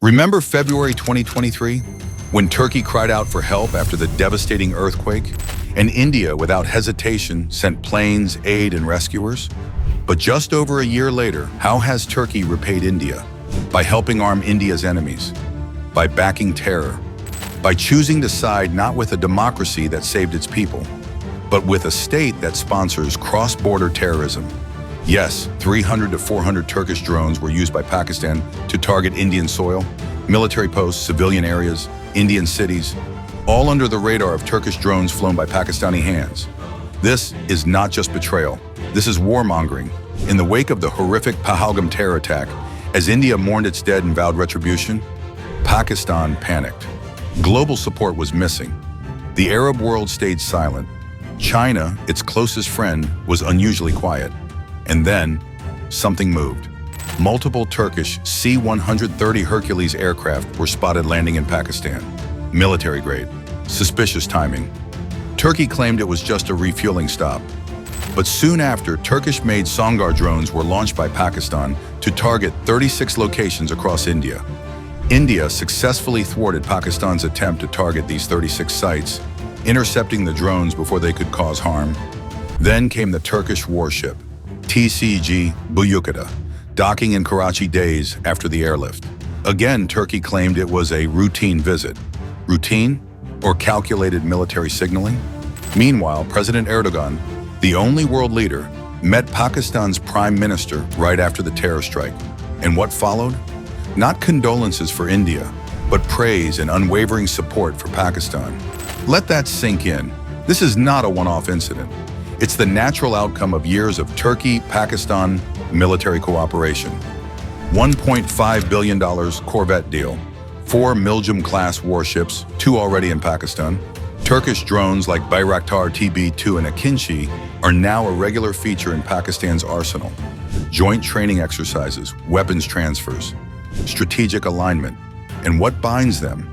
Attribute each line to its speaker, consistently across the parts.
Speaker 1: Remember February 2023, when Turkey cried out for help after the devastating earthquake, and India, without hesitation, sent planes, aid, and rescuers? But just over a year later, how has Turkey repaid India? By helping arm India's enemies, by backing terror, by choosing to side not with a democracy that saved its people, but with a state that sponsors cross-border terrorism. Yes, 300 to 400 Turkish drones were used by Pakistan to target Indian soil, military posts, civilian areas, Indian cities, all under the radar of Turkish drones flown by Pakistani hands. This is not just betrayal. This is warmongering. In the wake of the horrific Pahalgam terror attack, as India mourned its dead and vowed retribution, Pakistan panicked. Global support was missing. The Arab world stayed silent. China, its closest friend, was unusually quiet. And then, something moved. Multiple Turkish C-130 Hercules aircraft were spotted landing in Pakistan. Military grade. Suspicious timing. Turkey claimed it was just a refueling stop. But soon after, Turkish-made Songar drones were launched by Pakistan to target 36 locations across India. India successfully thwarted Pakistan's attempt to target these 36 sites, intercepting the drones before they could cause harm. Then came the Turkish warship, TCG Boycott, docking in Karachi days after the airlift. Again, Turkey claimed it was a routine visit. Routine or calculated military signaling? Meanwhile, President Erdogan, the only world leader, met Pakistan's prime minister right after the terror strike. And what followed? Not condolences for India, but praise and unwavering support for Pakistan. Let that sink in. This is not a one-off incident. It's the natural outcome of years of Turkey-Pakistan military cooperation. $1.5 billion Corvette deal, 4 Milgem-class warships, 2 already in Pakistan. Turkish drones like Bayraktar TB2 and Akinci are now a regular feature in Pakistan's arsenal. Joint training exercises, weapons transfers, strategic alignment. And what binds them?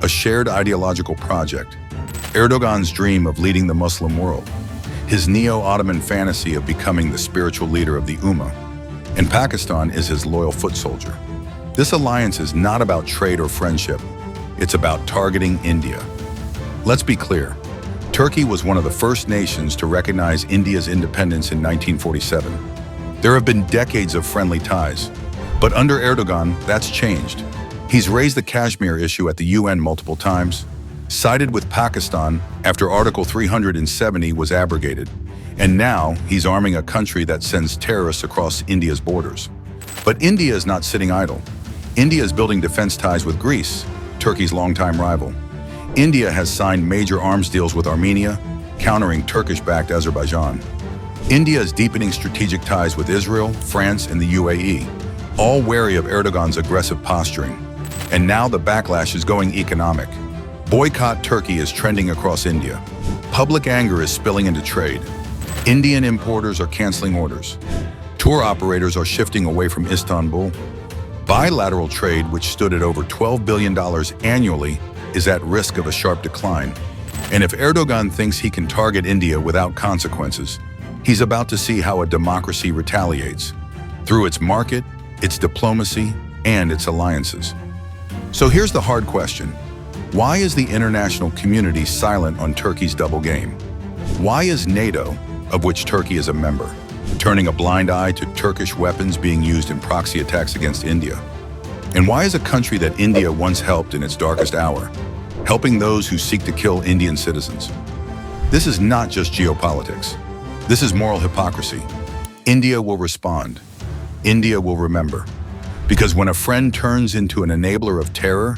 Speaker 1: A shared ideological project. Erdogan's dream of leading the Muslim world. His neo-Ottoman fantasy of becoming the spiritual leader of the Ummah. And Pakistan is his loyal foot soldier. This alliance is not about trade or friendship. It's about targeting India. Let's be clear. Turkey was one of the first nations to recognize India's independence in 1947. There have been decades of friendly ties. But under Erdogan, that's changed. He's raised the Kashmir issue at the UN multiple times, sided with Pakistan after Article 370 was abrogated, and now he's arming a country that sends terrorists across India's borders. But India is not sitting idle. India is building defense ties with Greece, Turkey's longtime rival. India has signed major arms deals with Armenia, countering Turkish-backed Azerbaijan. India is deepening strategic ties with Israel, France, and the UAE, all wary of Erdogan's aggressive posturing. And now the backlash is going economic. Boycott Turkey is trending across India. Public anger is spilling into trade. Indian importers are canceling orders. Tour operators are shifting away from Istanbul. Bilateral trade, which stood at over $12 billion annually, is at risk of a sharp decline. And if Erdogan thinks he can target India without consequences, he's about to see how a democracy retaliates through its market, its diplomacy, and its alliances. So here's the hard question. Why is the international community silent on Turkey's double game? Why is NATO, of which Turkey is a member, turning a blind eye to Turkish weapons being used in proxy attacks against India? And why is a country that India once helped in its darkest hour, helping those who seek to kill Indian citizens? This is not just geopolitics. This is moral hypocrisy. India will respond. India will remember. Because when a friend turns into an enabler of terror,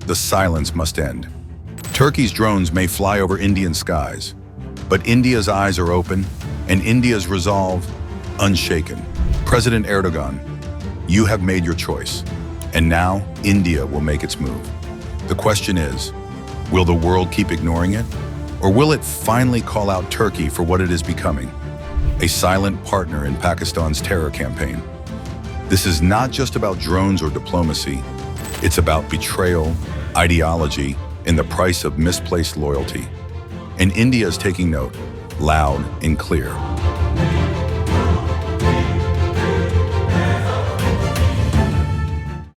Speaker 1: the silence must end. Turkey's drones may fly over Indian skies, but India's eyes are open and India's resolve unshaken. President Erdogan, you have made your choice, and now India will make its move. The question is, will the world keep ignoring it, or will it finally call out Turkey for what it is becoming? A silent partner in Pakistan's terror campaign. This is not just about drones or diplomacy. It's about betrayal, ideology, and the price of misplaced loyalty. And India is taking note, loud and clear.